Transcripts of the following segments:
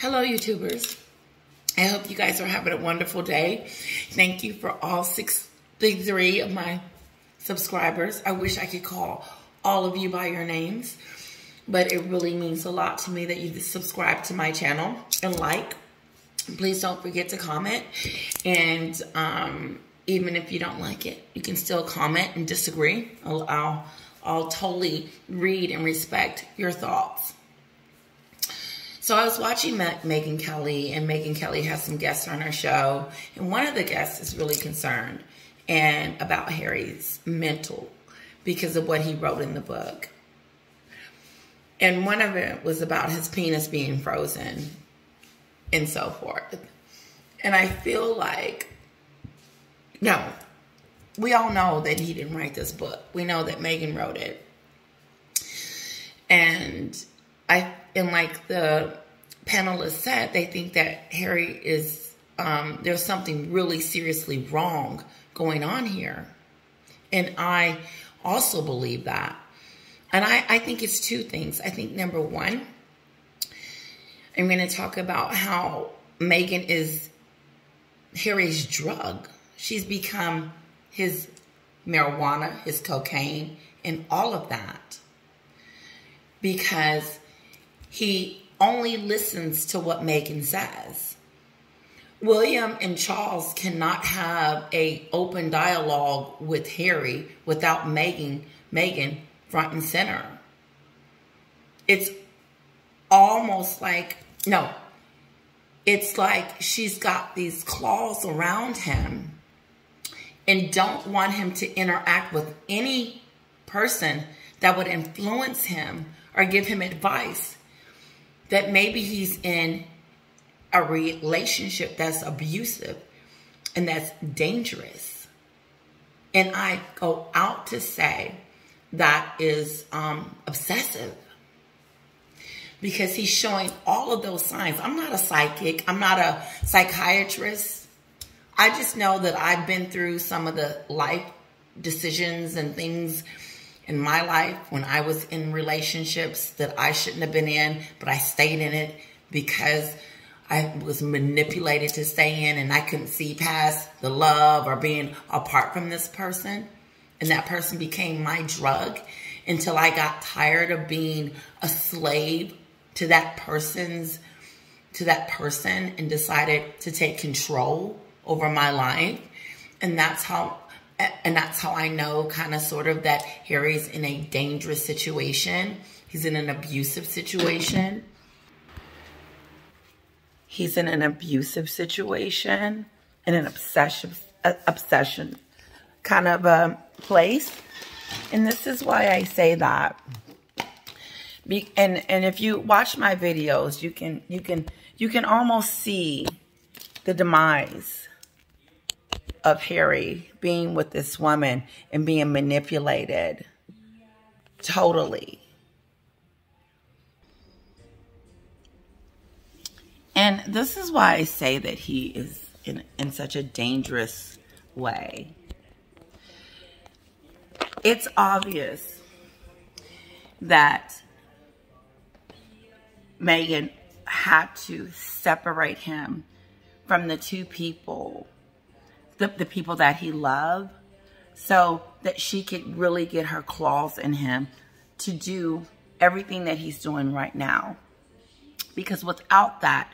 Hello, YouTubers. I hope you guys are having a wonderful day. Thank you for all 63 of my subscribers. I wish I could call all of you by your names, but it really means a lot to me that you subscribe to my channel and like. Please don't forget to comment. And even if you don't like it, you can still comment and disagree. I'll totally read and respect your thoughts. So I was watching Meghan Kelly, and Meghan Kelly has some guests on her show, and one of the guests is really concerned and about Harry's mental because of what he wrote in the book. And one of it was about his penis being frozen and so forth. And I feel like, no, we all know that he didn't write this book. We know that Meghan wrote it. And like the panelists said, they think that Harry is, there's something really seriously wrong going on here. And I also believe that. And I think it's two things. I think number one, I'm going to talk about how Meghan is Harry's drug. She's become his marijuana, his cocaine, and all of that. Because he only listens to what Meghan says. William and Charles cannot have an open dialogue with Harry without Meghan front and center. It's almost like, no, it's like she's got these claws around him and don't want him to interact with any person that would influence him or give him advice that maybe he's in a relationship that's abusive and that's dangerous. And I go out to say that is obsessive, because he's showing all of those signs. I'm not a psychic. I'm not a psychiatrist. I just know that I've been through some of the life decisions and things in my life when I was in relationships that I shouldn't have been in, but I stayed in it because I was manipulated to stay in, and I couldn't see past the love or being apart from this person. And that person became my drug until I got tired of being a slave to that person and decided to take control over my life. And that's how I know kind of sort of that Harry's in a dangerous situation. He's in an abusive situation. He's in an abusive situation, in an obsession kind of a place. And this is why I say that. And if you watch my videos, you can almost see the demise of Harry being with this woman and being manipulated totally. And this is why I say that he is in such a dangerous way. It's obvious that Meghan had to separate him from the two people, the people that he loved, so that she could really get her claws in him to do everything that he's doing right now. Because without that,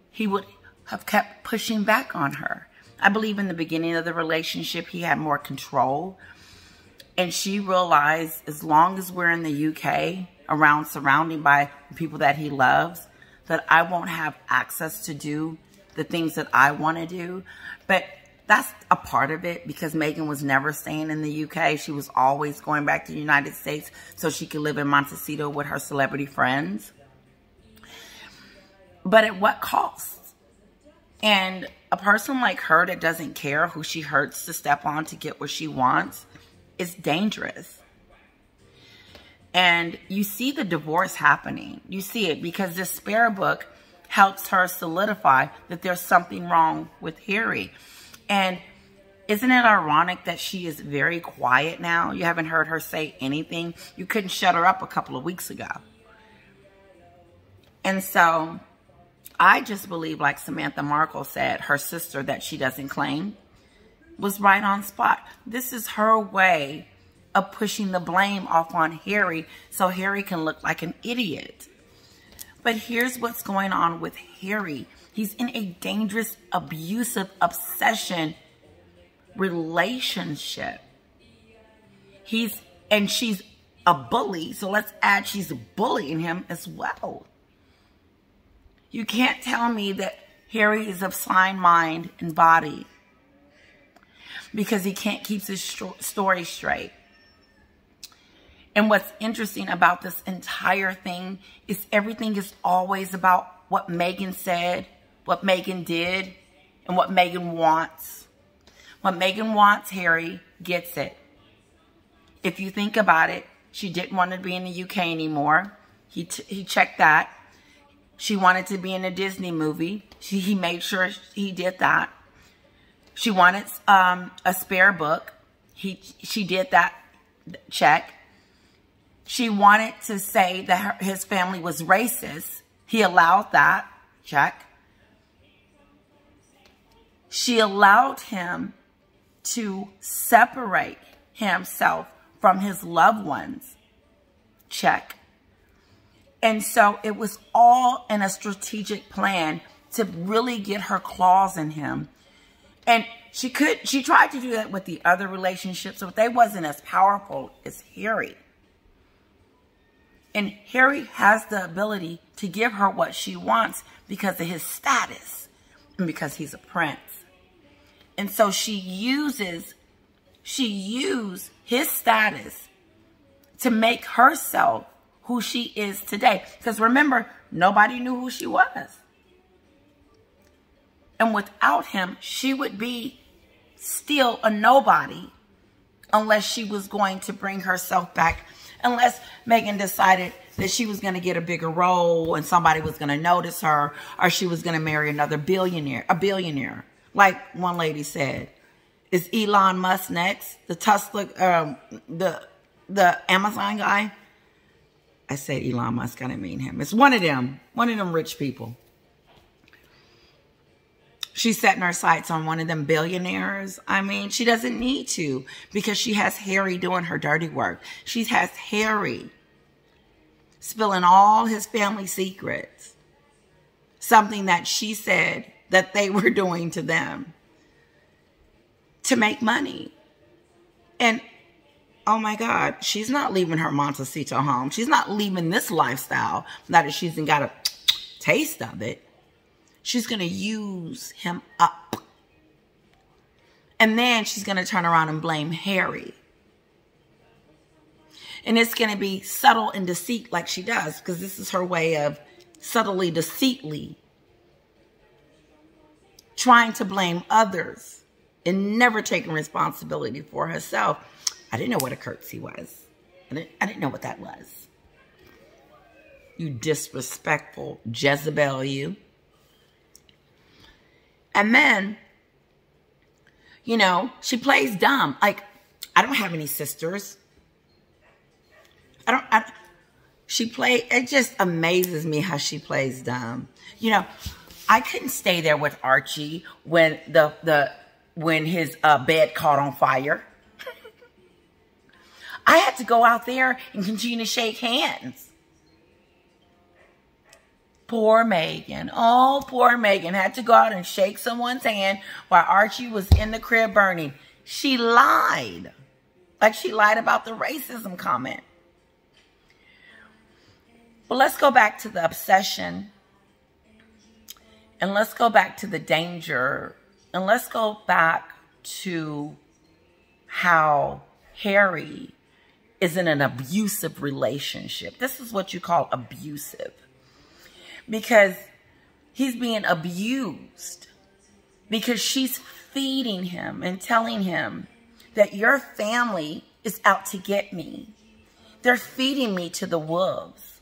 he would have kept pushing back on her. I believe in the beginning of the relationship, he had more control. And she realized as long as we're in the UK, surrounded by people that he loves, that I won't have access to do the things that I want to do. But that's a part of it, because Meghan was never staying in the UK. She was always going back to the United States so she could live in Montecito with her celebrity friends. But at what cost? And a person like her that doesn't care who she hurts to step on to get what she wants is dangerous. And you see the divorce happening. You see it because this spare book helps her solidify that there's something wrong with Harry. And isn't it ironic that she is very quiet now? You haven't heard her say anything. You couldn't shut her up a couple of weeks ago. And so I just believe, like Samantha Markle said, her sister that she doesn't claim was right on spot. This is her way of pushing the blame off on Harry so Harry can look like an idiot. But here's what's going on with Harry. He's in a dangerous, abusive, obsession relationship. And she's a bully, so let's add she's bullying him as well. You can't tell me that Harry is of sound mind and body because he can't keep his story straight. And what's interesting about this entire thing is everything is always about what Meghan said, what Meghan did, and what Meghan wants. What Meghan wants, Harry gets it. If you think about it, she didn't want to be in the UK anymore. He checked that. She wanted to be in a Disney movie. He made sure he did that. She wanted a spare book. She did that, check. She wanted to say that his family was racist. He allowed that, check. She allowed him to separate himself from his loved ones, check. And so it was all in a strategic plan to really get her claws in him. And she tried to do that with the other relationships, but they wasn't as powerful as Harry. And Harry has the ability to give her what she wants because of his status and because he's a prince. And so she used his status to make herself who she is today. Because remember, nobody knew who she was. And without him, she would be still a nobody unless she was going to bring herself back. Unless Meghan decided that she was going to get a bigger role and somebody was going to notice her, or she was going to marry another billionaire. Like one lady said, is Elon Musk next? The Tesla, the Amazon guy? I said Elon Musk, I didn't mean him. It's one of them rich people. She's setting her sights on one of them billionaires. I mean, she doesn't need to because she has Harry doing her dirty work. She has Harry spilling all his family secrets. Something that she said that they were doing to them to make money. And oh my God, she's not leaving her Montecito home. She's not leaving this lifestyle now that she's got a taste of it. She's going to use him up. And then she's going to turn around and blame Harry. And it's going to be subtle and deceit like she does, because this is her way of subtly, deceitfully trying to blame others and never taking responsibility for herself. I didn't know what a curtsy was. I didn't know what that was. You disrespectful Jezebel, you. And then, you know, she plays dumb. Like, I don't have any sisters. It just amazes me how she plays dumb. You know, I couldn't stay there with Archie when when his bed caught on fire. I had to go out there and continue to shake hands. Poor Meghan. Oh, poor Meghan had to go out and shake someone's hand while Archie was in the crib burning. She lied. Like she lied about the racism comment. But let's go back to the obsession. And let's go back to the danger. And let's go back to how Harry is in an abusive relationship. This is what you call abusive. Because he's being abused. Because she's feeding him and telling him that your family is out to get me. They're feeding me to the wolves.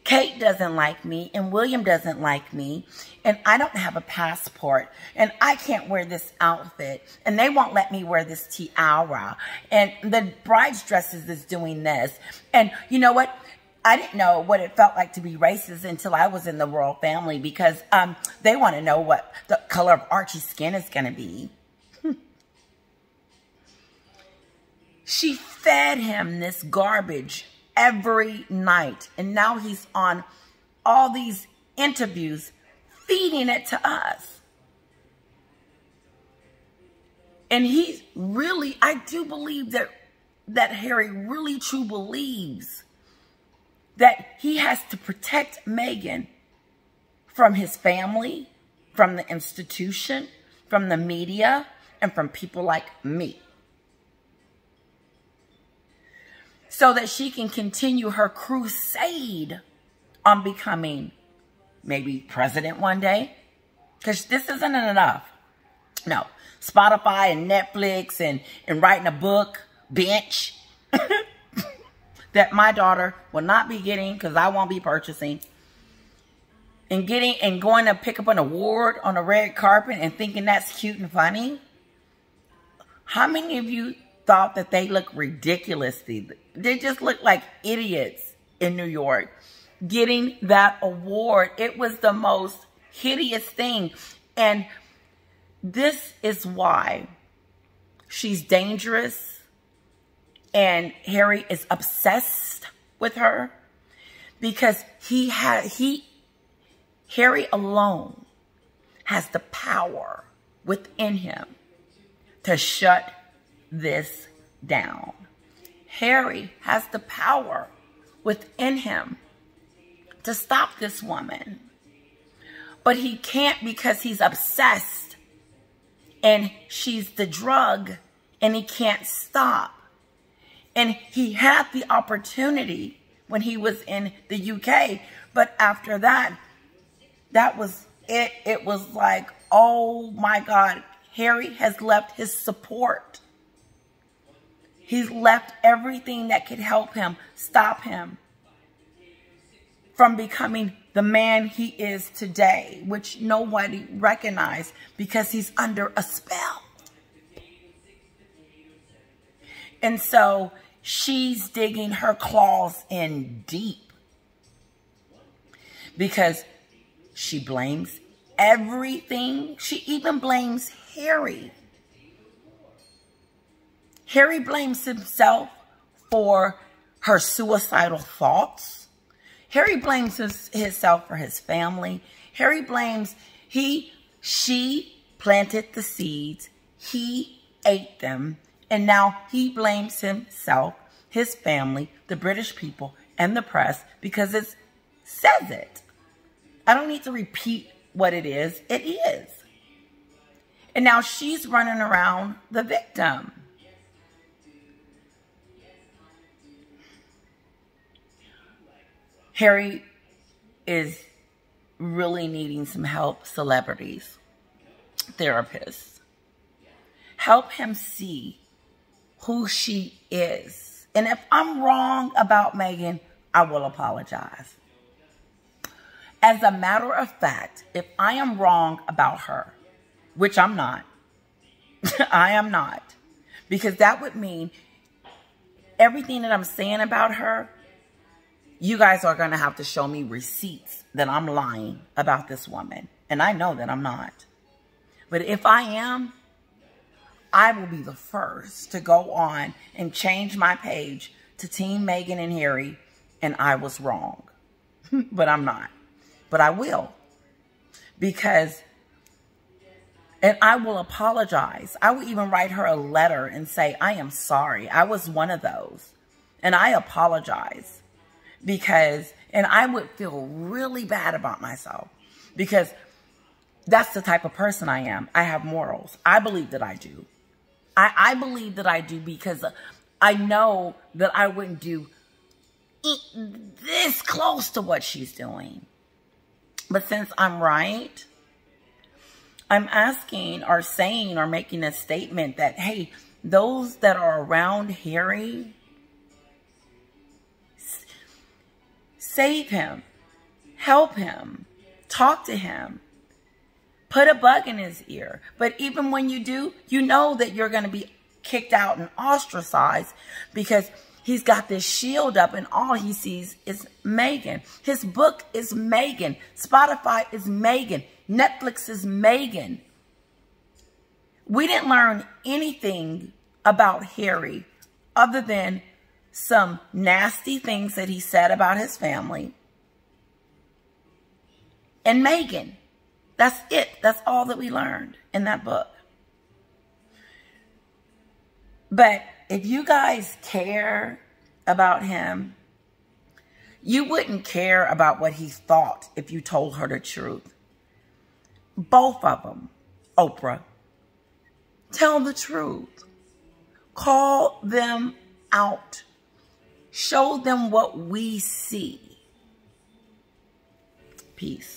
Kate doesn't like me and William doesn't like me. And I don't have a passport. And I can't wear this outfit. And they won't let me wear this tiara. And the bride's dresses is doing this. And you know what? I didn't know what it felt like to be racist until I was in the royal family, because they want to know what the color of Archie's skin is going to be. She fed him this garbage every night. And now he's on all these interviews feeding it to us. And he's really, I do believe that Harry really truly believes that he has to protect Meghan from his family, from the institution, from the media, and from people like me, so that she can continue her crusade on becoming maybe president one day. Because this isn't enough. No. Spotify and Netflix and writing a book, bench, that my daughter will not be getting, because I won't be purchasing. And going to pick up an award on a red carpet and thinking that's cute and funny. How many of you thought that they look ridiculous? They just look like idiots in New York getting that award. It was the most hideous thing. And this is why she's dangerous and Harry is obsessed with her, because Harry alone has the power within him to shut this down. Harry has the power within him to stop this woman. But he can't, because he's obsessed. And she's the drug. And he can't stop. And he had the opportunity when he was in the UK. But after that, that was it. It was like, oh my God. Harry has left his support. He's left everything that could help him, stop him from becoming the man he is today, which nobody recognized because he's under a spell. And so she's digging her claws in deep because she blames everything. She even blames Harry. Harry blames himself for her suicidal thoughts. Harry blames himself for his family. Harry blames, she planted the seeds. He ate them. And now he blames himself, his family, the British people, and the press because it says it. I don't need to repeat what it is. It is. And now she's running around the victim. Harry is really needing some help, celebrities, therapists. Help him see who she is. And if I'm wrong about Meghan, I will apologize. As a matter of fact, if I am wrong about her, which I'm not, I am not, because that would mean everything that I'm saying about her, you guys are going to have to show me receipts that I'm lying about this woman. And I know that I'm not. But if I am, I will be the first to go on and change my page to Team Meghan and Harry. And I was wrong. But I'm not. But I will. Because, and I will apologize. I will even write her a letter and say, I am sorry. I was one of those. And I apologize. Because, and I would feel really bad about myself. Because that's the type of person I am. I have morals. I believe that I do. I believe that I do because I know that I wouldn't do this close to what she's doing. But since I'm right, I'm asking or saying or making a statement that, hey, those that are around Harry, save him, help him, talk to him, put a bug in his ear. But even when you do, you know that you're going to be kicked out and ostracized because He's got this shield up and all he sees is Meghan. His book is Meghan. Spotify is Meghan. Netflix is Meghan. We didn't learn anything about Harry other than some nasty things that he said about his family. And Meghan. That's it. That's all that we learned in that book. But if you guys care about him, you wouldn't care about what he thought if you told her the truth. Both of them, Oprah, tell the truth. Call them out. Show them what we see. Peace.